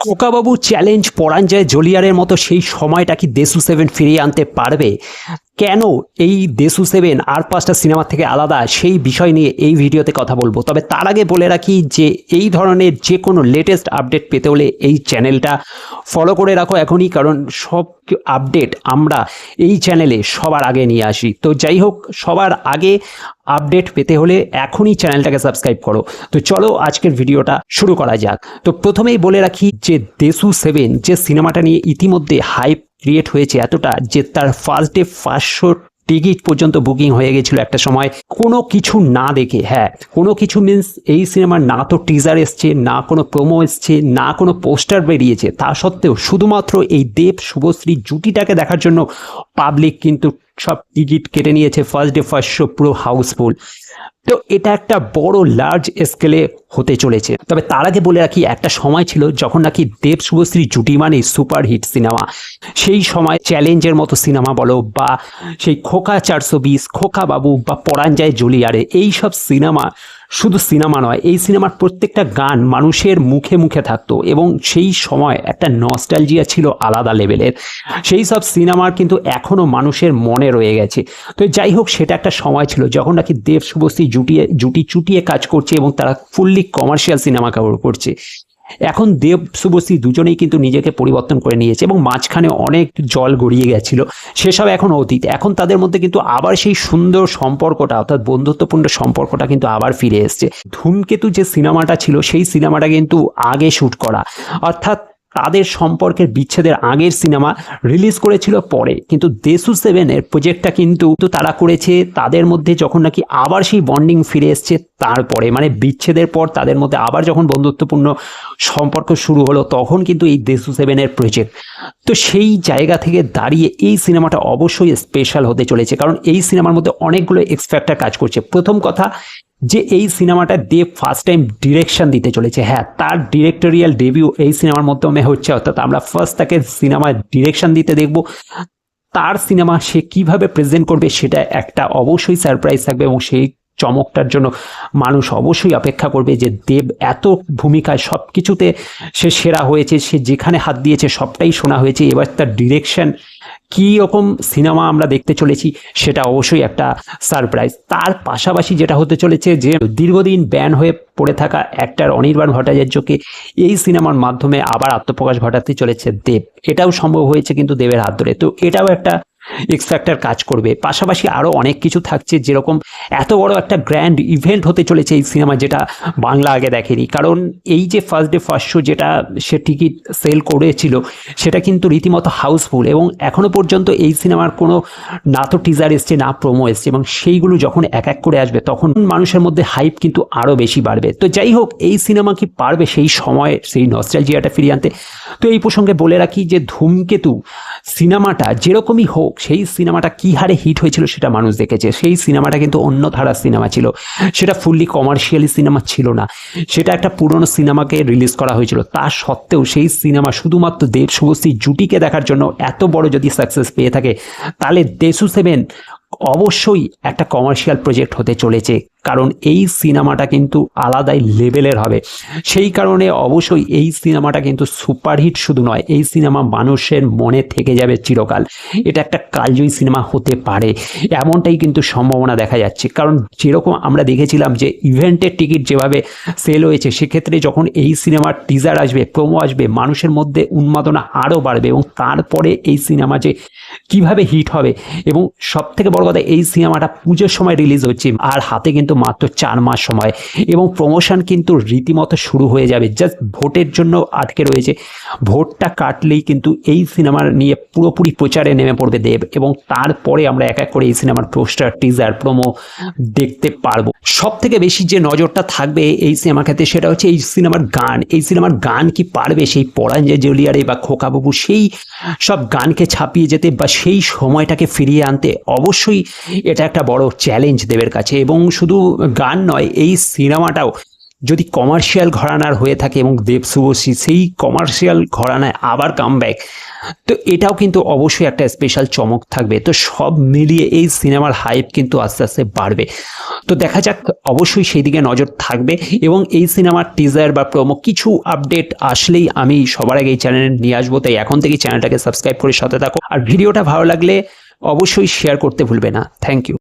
খোকাবাবু challenge পরাঞ্জয় জলিয়ারের মতো সেই সময়টা কি দেশু সেভেন ফিরিয়ে আনতে পারবে? কেন এই দেশু সেভেন আর 5টা সিনেমা থেকে আলাদা, সেই বিষয় নিয়ে এই ভিডিওতে কথা বলবো। তবে তার আগে বলে রাখি যে এই ধরনের যে কোনো লেটেস্ট আপডেট পেতে হলে এই চ্যানেলটা ফলো করে রাখো এখনই, কারণ সব আপডেট আমরা এই চ্যানেলে সবার আগে নিয়ে আসি। তো যাই হোক, সবার আগে আপডেট পেতে হলে এখনই চ্যানেলটাকে সাবস্ক্রাইব করো। তো চলো আজকের ভিডিওটা শুরু করা যাক। তো প্রথমেই বলে রাখি যে দেশু সেভেন যে সিনেমাটা নিয়ে ইতিমধ্যে হাইপ ক্রিয়েট হয়েছে এতটা যে তার ফার্স্ট ডে 500 টিকিট পর্যন্ত বুকিং হয়ে গেছিল একটা সময়, কোনো কিছু না দেখে। হ্যাঁ, কোনো কিছু মিন্স এই সিনেমার না তো টিজার এসছে, না কোনো প্রোমো এসছে, না কোনো পোস্টার বেরিয়েছে, তা সত্ত্বেও শুধুমাত্র এই দেব শুভশ্রী জুটিটাকে দেখার জন্য পাবলিক কিন্তু সব টিকিট কেটে নিয়েছে। ফার্স্ট ডে 500 পুরো হাউসফুল। তো এটা একটা বড় লার্জ স্কেলে হতে চলেছে। তবে তার আগে বলে রাখি, একটা সময় ছিল যখন নাকি দেব শুভশ্রী জুটি মানে সুপারহিট সিনেমা। সেই সময় চ্যালেঞ্জের মতো সিনেমা বলো, বা সেই খোকা 420, খোকা বাবু, বা পরাঞ্জয় জলিয়ারে, এই সব সিনেমা শুধু সিনেমা নয়, এই সিনেমার প্রত্যেকটা গান মানুষের মুখে মুখে থাকতো এবং সেই সময় একটা নস্টালজিয়া ছিল আলাদা লেভেলের। সেই সব সিনেমার কিন্তু এখনও মানুষের মনে রয়ে গেছে। তো যাই হোক, সেটা একটা সময় ছিল যখন নাকি দেব শুভশ্রী জুটি চুটিয়ে কাজ করছে এবং তারা ফুললি কমার্শিয়াল সিনেমা কভার করছে। এখন দেব শুভশ্রী দুজনেই কিন্তু নিজেকে পরিবর্তন করে নিয়েছে এবং মাঝখানে অনেক জল গড়িয়ে গেছিল, সেসব এখন অতীত। এখন তাদের মধ্যে কিন্তু আবার সেই সুন্দর সম্পর্কটা, অর্থাৎ বন্ধুত্বপূর্ণ সম্পর্কটা কিন্তু আবার ফিরে এসছে। ধূমকেতু যে সিনেমাটা ছিল সেই সিনেমাটা কিন্তু আগে শ্যুট করা, অর্থাৎ তাদের সম্পর্কের বিচ্ছেদের আগের সিনেমা রিলিজ করেছিল পরে, কিন্তু দেশু সেভেনের প্রজেক্টটা কিন্তু তারা করেছে তাদের মধ্যে যখন নাকি আবার সেই বন্ডিং ফিরে এসছে তারপরে, মানে বিচ্ছেদের পর তাদের মধ্যে আবার যখন বন্ধুত্বপূর্ণ সম্পর্ক শুরু হলো তখন কিন্তু এই দেশু সেভেনের প্রজেক্ট। তো সেই জায়গা থেকে দাঁড়িয়ে এই সিনেমাটা অবশ্যই স্পেশাল হতে চলেছে, কারণ এই সিনেমার মধ্যে অনেকগুলো এক্স ফ্যাক্টর কাজ করছে। প্রথম কথা যে এই সিনেমাটা দেব ফার্স্ট টাইম ডিরেকশন দিতে চলেছে। হ্যাঁ, তার ডিরেক্টোরিয়াল ডেবিউ এই সিনেমার মাধ্যমে হচ্ছে, অর্থাৎ আমরা ফার্স্ট তাকে সিনেমার ডিরেকশন দিতে দেখব। তার সিনেমা সে কিভাবে প্রেজেন্ট করবে সেটা একটা অবশ্যই সারপ্রাইজ থাকবে এবং সেই চমকটার জন্য মানুষ অবশ্যই অপেক্ষা করবে যে দেব এত ভূমিকায় সব কিছুতে সে সেরা হয়েছে, সে যেখানে হাত দিয়েছে সবটাই শোনা হয়েছে। এবার তার ডিরেকশন কী রকম সিনেমা আমরা দেখতে চলেছি সেটা অবশ্যই একটা সারপ্রাইজ। তার পাশাপাশি যেটা হতে চলেছে যে দীর্ঘদিন ব্যান হয়ে পড়ে থাকা অ্যাক্টর অনির্বাণ ভট্টাচার্যকে এই সিনেমার মাধ্যমে আবার আত্মপ্রকাশ ঘটাতে চলেছে দেব। এটাও সম্ভব হয়েছে কিন্তু দেবের হাত ধরে। তো এটাও একটা এক্স ফ্যাক্টর কাজ করবে। পাশাপাশি আরও অনেক কিছু থাকছে, যেরকম এত বড় একটা গ্র্যান্ড ইভেন্ট হতে চলেছে এই সিনেমা, যেটা বাংলা আগে দেখেনি। কারণ এই যে ফার্স্ট ডে 500 যেটা সে টিকিট সেল করেছিল সেটা কিন্তু রীতিমতো হাউসফুল এবং এখনও পর্যন্ত এই সিনেমার কোনো না তো টিজার এসছে না প্রোমো এসছে, এবং সেইগুলো যখন এক এক করে আসবে তখন মানুষের মধ্যে হাইপ কিন্তু আরও বেশি বাড়বে। তো যাই হোক, এই সিনেমা কি পারবে সেই সময় সেই নস্টালজিয়াটা ফিরিয়ে আনতে? তো এই প্রসঙ্গে বলে রাখি যে ধূমকেতু সিনেমাটা যেরকমই হোক, সেই সিনেমাটা কী হারে হিট হয়েছিল সেটা মানুষ দেখেছে। সেই সিনেমাটা কিন্তু অন্য ধারার সিনেমা ছিল, সেটা ফুললি কমার্শিয়ালি সিনেমা ছিল না, সেটা একটা পুরনো সিনেমাকে রিলিজ করা হয়েছিল। তা সত্ত্বেও সেই সিনেমা শুধুমাত্র দেব শুভশ্রী জুটিকে দেখার জন্য এত বড় যদি সাকসেস পেয়ে থাকে, তাহলে দেশু সেভেন অবশ্যই একটা কমার্শিয়াল প্রজেক্ট হতে চলেছে, কারণ এই সিনেমাটা কিন্তু আলাদাই লেভেলের হবে। সেই কারণে অবশ্যই এই সিনেমাটা কিন্তু সুপারহিট শুধু নয়, এই সিনেমা মানুষের মনে থেকে যাবে চিরকাল। এটা একটা কালজয়ী সিনেমা হতে পারে, এমনটাই কিন্তু সম্ভাবনা দেখা যাচ্ছে। কারণ যেরকম আমরা দেখেছিলাম যে ইভেন্টের টিকিট যেভাবে সেল হয়েছে, সেক্ষেত্রে যখন এই সিনেমার টিজার আসবে, প্রোমো আসবে, মানুষের মধ্যে উন্মাদনা আরও বাড়বে এবং তারপরে এই সিনেমা যে কিভাবে হিট হবে। এবং সব থেকে বড় কথা, এই সিনেমাটা পুজোর সময় রিলিজ হচ্ছে, আর হাতে কিন্তু মাত্র 4 মাস সময়, এবং প্রমোশন কিন্তু রীতিমতো শুরু হয়ে যাবে। জাস্ট ভোটের জন্য আটকে রয়েছে, ভোটটা কাটলেই কিন্তু এই সিনেমার নিয়ে পুরোপুরি প্রচারে নেমে পড়বে দেব, এবং তারপরে আমরা এক এক করে এই সিনেমার পোস্টার, টিজার, প্রোমো দেখতে পারবো। সব থেকে বেশি যে নজরটা থাকবে এই সিনেমার ক্ষেত্রে সেটা হচ্ছে এই সিনেমার গান। এই সিনেমার গান কি পারবে সেই পরাঞ্জয় জলিয়ারে বা খোকাবাবু সেই সব গানকে ছাপিয়ে যেতে বা সেই সময়টাকে ফিরিয়ে আনতে? অবশ্যই এটা একটা বড় চ্যালেঞ্জ দেবের কাছে। এবং শুধু গান নয়, এই সিনেমাটাও যদি কমার্শিয়াল ঘরানার হয়ে থাকে এবং দেব শুভশ্রী সেই কমার্শিয়াল ঘরানায় আবার কামব্যাক, তো এটাও কিন্তু অবশ্যই একটা স্পেশাল চমক থাকবে। তো সব মিলিয়ে এই সিনেমার হাইপ কিন্তু আস্তে আস্তে বাড়বে। তো দেখা যাক, অবশ্যই সেই দিকে নজর থাকবে এবং এই সিনেমার টিজার বা প্রোমো কিছু আপডেট আসলেই আমি সবার আগে এই চ্যানেলে নিয়ে আসবো। তাই এখন থেকেই চ্যানেলটাকে সাবস্ক্রাইব করে সাথে থাকো, আর ভিডিওটা ভালো লাগলে অবশ্যই শেয়ার করতে ভুলবে না। Thank you.